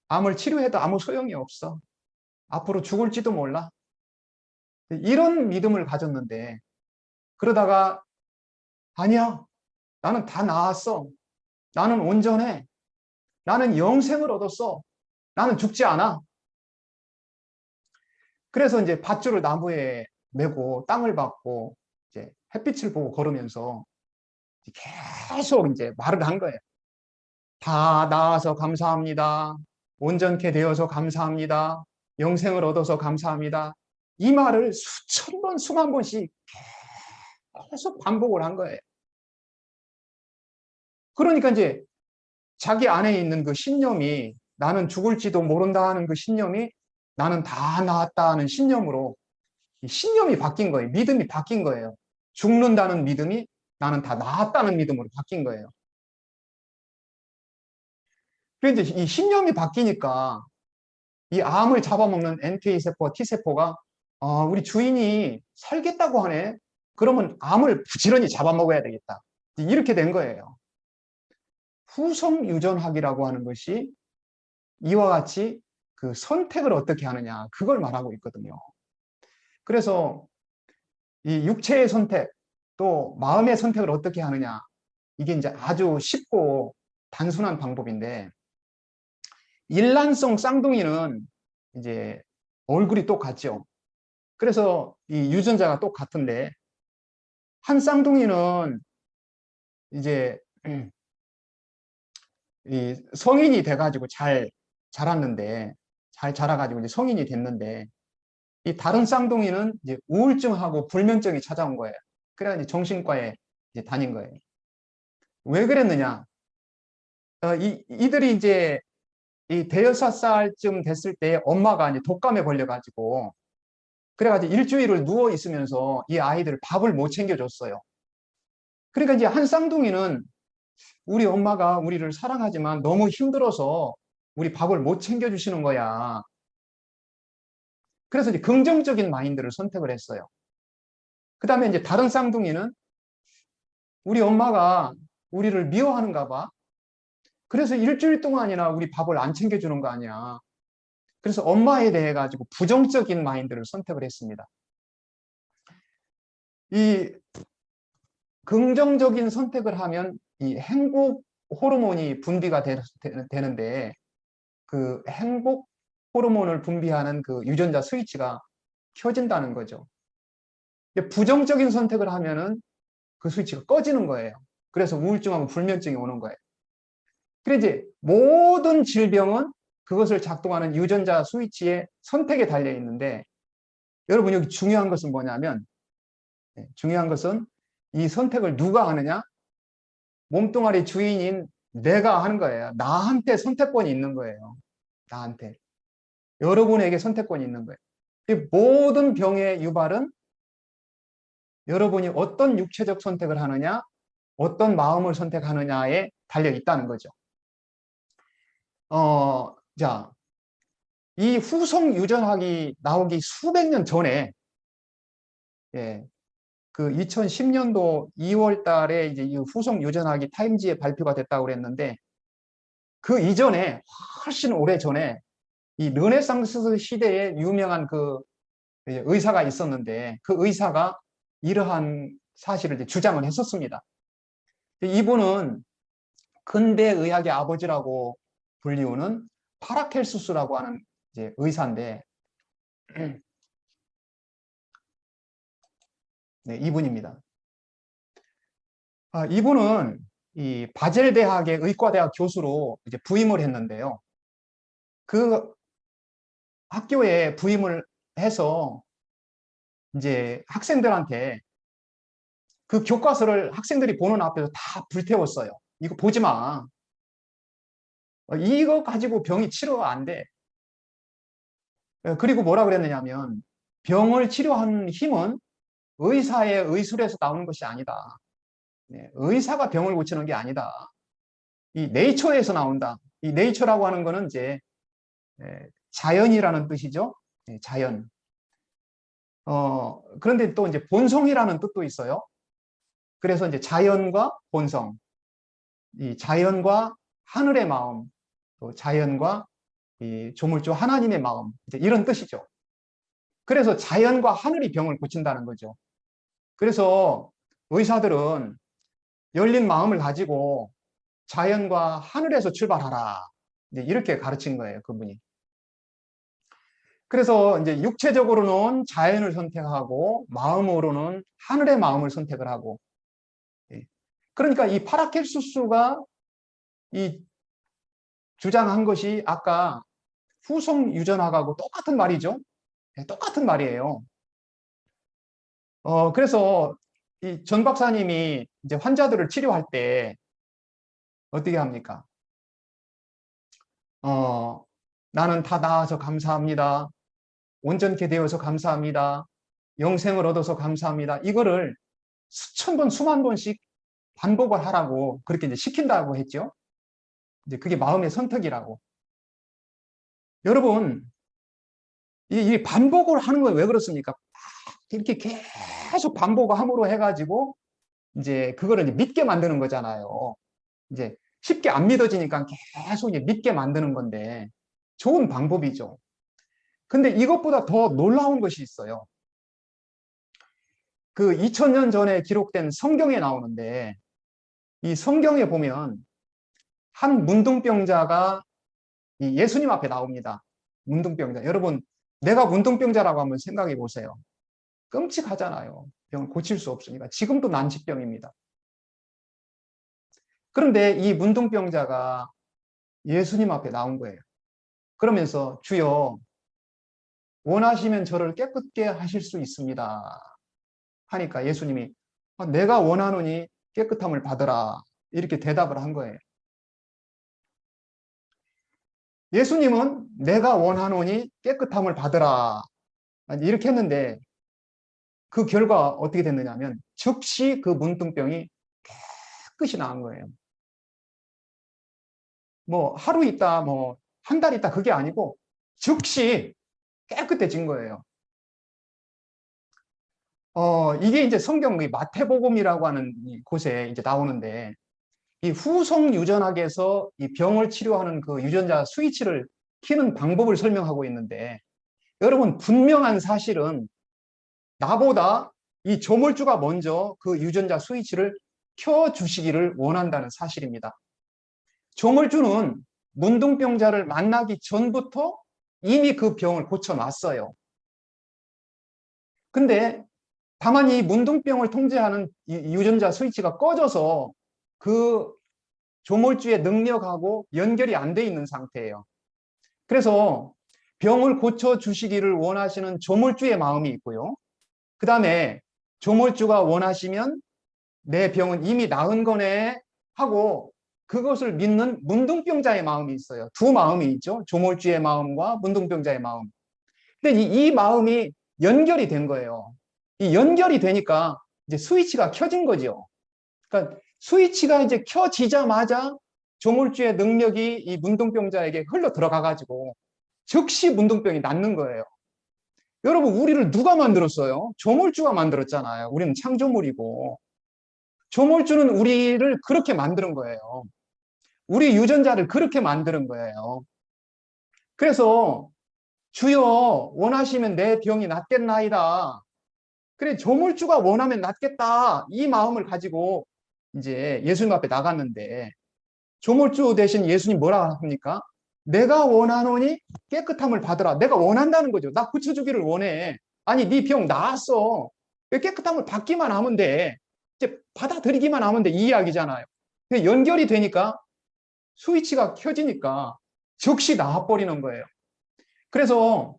[SPEAKER 6] 암을 치료해도 아무 소용이 없어, 앞으로 죽을지도 몰라, 이런 믿음을 가졌는데, 그러다가 아니야, 나는 다 나았어, 나는 온전해, 나는 영생을 얻었어, 나는 죽지 않아. 그래서 이제 밧줄을 나무에 메고 땅을 밟고 이제 햇빛을 보고 걸으면서 계속 이제 말을 한 거예요. 다 나아서 감사합니다, 온전케 되어서 감사합니다, 영생을 얻어서 감사합니다. 이 말을 수천 번, 수만 번씩 계속 반복을 한 거예요. 그러니까 이제 자기 안에 있는 그 신념이, 나는 죽을지도 모른다 하는 그 신념이 나는 다 나았다 하는 신념으로, 신념이 바뀐 거예요. 믿음이 바뀐 거예요. 죽는다는 믿음이 나는 다 나았다는 믿음으로 바뀐 거예요. 그런데 이 신념이 바뀌니까 이 암을 잡아먹는 NK세포와 T세포가 우리 주인이 살겠다고 하네, 그러면 암을 부지런히 잡아먹어야 되겠다, 이렇게 된 거예요. 후성유전학이라고 하는 것이 이와 같이 그 선택을 어떻게 하느냐, 그걸 말하고 있거든요. 그래서 이 육체의 선택, 또 마음의 선택을 어떻게 하느냐, 이게 이제 아주 쉽고 단순한 방법인데, 일란성 쌍둥이는 이제 얼굴이 똑같죠. 그래서 이 유전자가 똑같은데 한 쌍둥이는 이제 이 성인이 돼가지고 잘 자랐는데 잘 자라가지고 이제 성인이 됐는데 이 다른 쌍둥이는 이제 우울증하고 불면증이 찾아온 거예요. 그래서 이제 정신과에 이제 다닌 거예요. 왜 그랬느냐? 이들이 이제 이 대여섯 살쯤 됐을 때 엄마가 이제 독감에 걸려가지고 그래가지고 일주일을 누워 있으면서 이 아이들 밥을 못 챙겨줬어요. 그러니까 이제 한 쌍둥이는 우리 엄마가 우리를 사랑하지만 너무 힘들어서 우리 밥을 못 챙겨주시는 거야. 그래서 이제 긍정적인 마인드를 선택을 했어요. 그 다음에 이제 다른 쌍둥이는 우리 엄마가 우리를 미워하는가 봐. 그래서 일주일 동안이나 우리 밥을 안 챙겨주는 거 아니야. 그래서 엄마에 대해 가지고 부정적인 마인드를 선택을 했습니다. 이 긍정적인 선택을 하면 이 행복 호르몬이 분비가 되는데 그 행복 호르몬을 분비하는 그 유전자 스위치가 켜진다는 거죠. 부정적인 선택을 하면은 그 스위치가 꺼지는 거예요. 그래서 우울증하고 불면증이 오는 거예요. 그래서 이제 모든 질병은 그것을 작동하는 유전자 스위치의 선택에 달려 있는데 여러분 여기 중요한 것은 뭐냐면 중요한 것은 이 선택을 누가 하느냐? 몸뚱아리 주인인 내가 하는 거예요. 나한테 선택권이 있는 거예요. 나한테. 여러분에게 선택권이 있는 거예요. 이 모든 병의 유발은 여러분이 어떤 육체적 선택을 하느냐, 어떤 마음을 선택하느냐에 달려 있다는 거죠. 자, 이 후속 유전학이 나오기 수백 년 전에, 그 2010년도 2월 달에 이제 이 후속 유전학이 타임지에 발표가 됐다고 그랬는데, 그 이전에, 훨씬 오래 전에, 이 르네상스 시대에 유명한 그 의사가 있었는데, 그 의사가 이러한 사실을 이제 주장을 했었습니다. 이분은 근대 의학의 아버지라고 불리우는 파라켈수스라고 하는 이제 의사인데, 네, 이분입니다. 이분은 이 바젤 대학의 의과대학 교수로 이제 부임을 했는데요. 그 학교에 부임을 해서 이제 학생들한테 그 교과서를 학생들이 보는 앞에서 다 불태웠어요. 이거 보지 마. 이거 가지고 병이 치료가 안 돼. 그리고 뭐라 그랬느냐면 병을 치료하는 힘은 의사의 의술에서 나오는 것이 아니다. 의사가 병을 고치는 게 아니다. 이 네이처에서 나온다. 이 네이처라고 하는 거는 이제 자연이라는 뜻이죠. 자연. 그런데 또 이제 본성이라는 뜻도 있어요. 그래서 이제 자연과 본성, 이 자연과 하늘의 마음, 또 자연과 이 조물주 하나님의 마음, 이제 이런 뜻이죠. 그래서 자연과 하늘이 병을 고친다는 거죠. 그래서 의사들은 열린 마음을 가지고 자연과 하늘에서 출발하라. 이제 이렇게 가르친 거예요, 그분이. 그래서 이제 육체적으로는 자연을 선택하고 마음으로는 하늘의 마음을 선택을 하고. 그러니까 이 파라켈수스가 이 주장한 것이 아까 후속 유전학하고 똑같은 말이죠. 똑같은 말이에요. 그래서 이 전 박사님이 이제 환자들을 치료할 때 어떻게 합니까? 나는 다 나아서 감사합니다. 온전케 되어서 감사합니다. 영생을 얻어서 감사합니다. 이거를 수천 번, 수만 번씩 반복을 하라고 그렇게 이제 시킨다고 했죠. 이제 그게 마음의 선택이라고. 여러분, 이 반복을 하는 건 왜 그렇습니까? 이렇게 계속 반복을 함으로 해가지고 이제 그거를 이제 믿게 만드는 거잖아요. 이제 쉽게 안 믿어지니까 계속 이제 믿게 만드는 건데 좋은 방법이죠. 근데 이것보다 더 놀라운 것이 있어요. 그 2000년 전에 기록된 성경에 나오는데 이 성경에 보면 한 문둥병자가 이 예수님 앞에 나옵니다. 문둥병자. 여러분, 내가 문둥병자라고 한번 생각해 보세요. 끔찍하잖아요. 병을 고칠 수 없으니까. 지금도 난치병입니다. 그런데 이 문둥병자가 예수님 앞에 나온 거예요. 그러면서 주여, 원하시면 저를 깨끗게 하실 수 있습니다. 하니까 예수님이 내가 원하노니 깨끗함을 받으라. 이렇게 대답을 한 거예요. 예수님은 내가 원하노니 깨끗함을 받으라. 이렇게 했는데 그 결과 어떻게 됐느냐면 즉시 그 문둥병이 깨끗이 나은 거예요. 뭐 하루 있다, 뭐 한 달 있다 그게 아니고 즉시 깨끗해진 거예요. 이게 이제 성경 마태복음이라고 하는 곳에 이제 나오는데 이 후속 유전학에서 이 병을 치료하는 그 유전자 스위치를 키는 방법을 설명하고 있는데 여러분 분명한 사실은 나보다 이 조물주가 먼저 그 유전자 스위치를 켜 주시기를 원한다는 사실입니다. 조물주는 문둥병자를 만나기 전부터 이미 그 병을 고쳐놨어요. 근데 다만 이 문둥병을 통제하는 이 유전자 스위치가 꺼져서 그 조물주의 능력하고 연결이 안 돼 있는 상태예요. 그래서 병을 고쳐주시기를 원하시는 조물주의 마음이 있고요. 그 다음에 조물주가 원하시면 내 병은 이미 나은 거네 하고 그것을 믿는 문둥병자의 마음이 있어요. 두 마음이 있죠. 조물주의 마음과 문둥병자의 마음. 근데 이 마음이 연결이 된 거예요. 이 연결이 되니까 이제 스위치가 켜진 거죠. 그러니까 스위치가 이제 켜지자마자 조물주의 능력이 이 문둥병자에게 흘러 들어가가지고 즉시 문둥병이 낫는 거예요. 여러분, 우리를 누가 만들었어요? 조물주가 만들었잖아요. 우리는 창조물이고. 조물주는 우리를 그렇게 만드는 거예요. 우리 유전자를 그렇게 만드는 거예요. 그래서 주여 원하시면 내 병이 낫겠나이다. 그래, 조물주가 원하면 낫겠다. 이 마음을 가지고 이제 예수님 앞에 나갔는데 조물주 대신 예수님 뭐라 합니까? 내가 원하노니 깨끗함을 받으라. 내가 원한다는 거죠. 나 고쳐주기를 원해. 아니, 네 병 나았어. 왜 깨끗함을 받기만 하면 돼. 이제 받아들이기만 하면 돼. 이 이야기잖아요. 연결이 되니까 스위치가 켜지니까 즉시 나아버리는 거예요. 그래서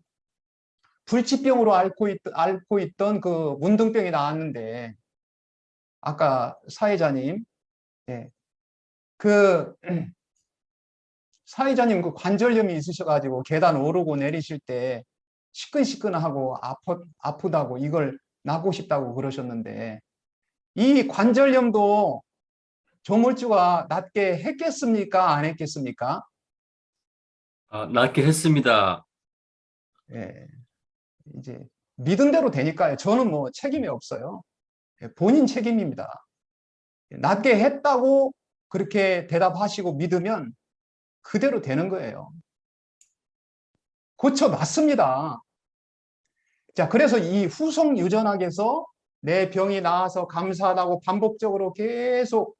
[SPEAKER 6] 불치병으로 앓고 있던 그 문둥병이 나았는데 아까 사회자님, 그 사회자님 그 관절염이 있으셔가지고 계단 오르고 내리실 때 시끈시끈하고 아프다고 이걸 낫고 싶다고 그러셨는데 이 관절염도 조물주가 낫게 했겠습니까? 안 했겠습니까?
[SPEAKER 1] 낫게 했습니다.
[SPEAKER 6] 예, 이제 믿은 대로 되니까요. 저는 뭐 책임이 없어요. 본인 책임입니다. 낫게 했다고 그렇게 대답하시고 믿으면 그대로 되는 거예요. 고쳐놨습니다. 자, 그래서 이 후속 유전학에서 내 병이 나아서 감사하다고 반복적으로 계속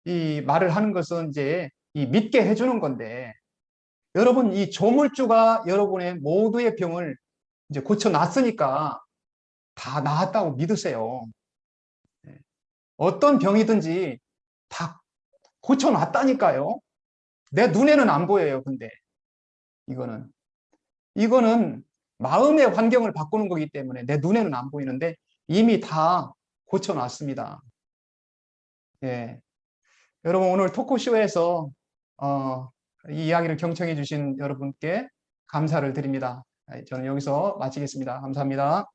[SPEAKER 6] 이 말을 하는 것은 이제 이 믿게 해주는 건데 여러분 이 조물주가 여러분의 모두의 병을 이제 고쳐놨으니까 다 나았다고 믿으세요. 어떤 병이든지 다 고쳐놨다니까요. 내 눈에는 안 보여요. 근데 이거는 마음의 환경을 바꾸는 거기 때문에 내 눈에는 안 보이는데 이미 다 고쳐놨습니다. 예. 여러분 오늘 토크쇼에서 이 이야기를 경청해 주신 여러분께 감사를 드립니다. 저는 여기서 마치겠습니다. 감사합니다.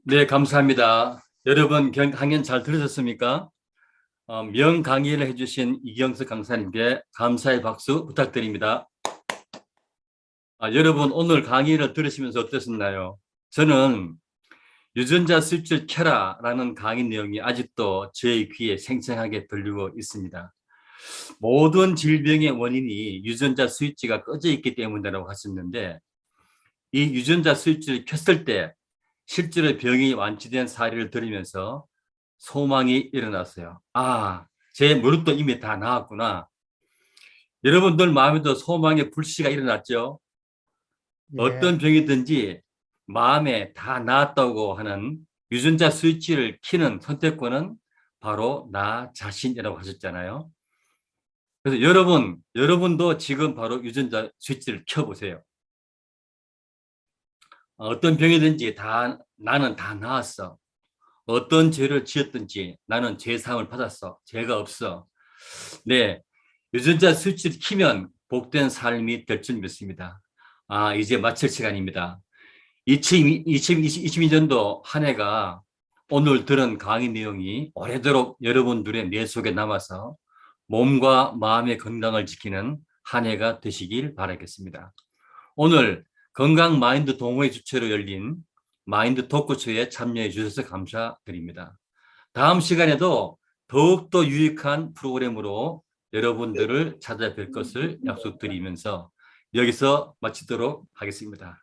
[SPEAKER 1] 네, 감사합니다. 여러분 강연 잘 들으셨습니까? 명 강의를 해주신 이경석 강사님께 감사의 박수 부탁드립니다. 여러분 오늘 강의를 들으시면서 어떠셨나요? 저는 유전자 스위치를 켜라라는 강의 내용이 아직도 제 귀에 생생하게 들리고 있습니다. 모든 질병의 원인이 유전자 스위치가 꺼져 있기 때문이라고 하셨는데, 이 유전자 스위치를 켰을 때 실제로 병이 완치된 사례를 들으면서 소망이 일어났어요. 아, 제 무릎도 이미 다 나았구나. 여러분들 마음에도 소망의 불씨가 일어났죠?
[SPEAKER 6] 예.
[SPEAKER 1] 어떤 병이든지 마음에 다 나았다고 하는 유전자 스위치를 켜는 선택권은 바로 나 자신이라고 하셨잖아요. 그래서 여러분도 지금 바로 유전자 스위치를 켜보세요. 어떤 병이든지 나는 다 나았어. 어떤 죄를 지었든지 나는 죄사함을 받았어. 죄가 없어. 네, 유전자 스위치를 켜면 복된 삶이 될 줄 믿습니다. 아, 이제 마칠 시간입니다. 2022년도 한 해가 오늘 들은 강의 내용이 오래도록 여러분들의 뇌 속에 남아서 몸과 마음의 건강을 지키는 한 해가 되시길 바라겠습니다. 오늘 건강 마인드 동호회 주최로 열린 마인드 토크쇼에 참여해 주셔서 감사드립니다. 다음 시간에도 더욱더 유익한 프로그램으로 여러분들을 찾아뵐 것을 약속드리면서 여기서 마치도록 하겠습니다.